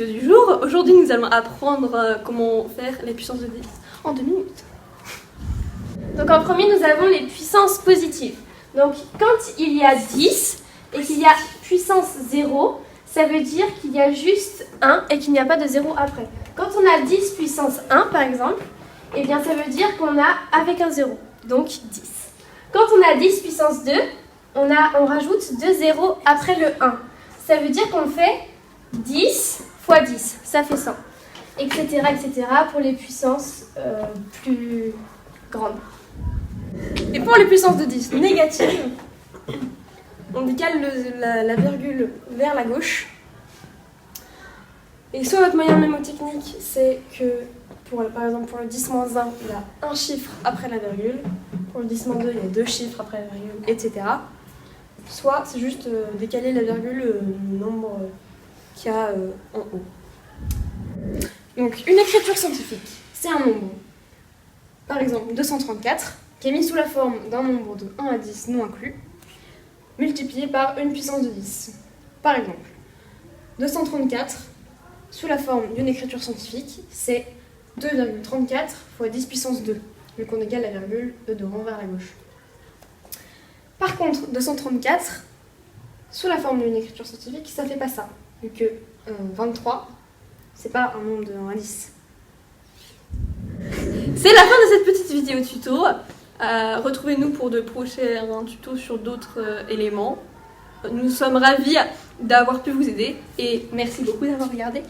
vidéo du jour. Aujourd'hui, nous allons apprendre comment faire les puissances de 10 en 2 minutes. Donc en premier, nous avons les puissances positives. Donc quand il y a 10 et qu'il y a puissance 0, ça veut dire qu'il y a juste 1 et qu'il n'y a pas de 0 après. Quand on a 10 puissance 1 par exemple, eh bien ça veut dire qu'on a avec un 0, donc 10. Quand on a 10 puissance 2, on rajoute 2 zéros après le 1. Ça veut dire qu'on fait 10 fois 10, ça fait 100. Etc. etc. pour les puissances plus grandes. Et pour les puissances de 10 négatives, on décale la virgule vers la gauche. Et soit votre moyen mnémotechnique, c'est que, par exemple, pour le 10-1, il y a un chiffre après la virgule. Pour le 10-2, il y a 2 chiffres après la virgule, etc. Soit c'est juste décaler la virgule du nombre qu'il y a en haut. Donc, une écriture scientifique, c'est un nombre, par exemple 234, qui est mis sous la forme d'un nombre de 1 à 10 non inclus, multiplié par une puissance de 10. Par exemple, 234, sous la forme d'une écriture scientifique, c'est 2,34 fois 10 puissance 2, vu qu'on égale la virgule de rang vers la gauche. Par contre, 234, sous la forme d'une écriture scientifique, ça fait pas ça, vu que 23, c'est pas un nombre de 1 à 10. C'est la fin de cette petite vidéo tuto. Retrouvez-nous pour de prochains tutos sur d'autres éléments. Nous sommes ravis d'avoir pu vous aider et merci beaucoup d'avoir regardé.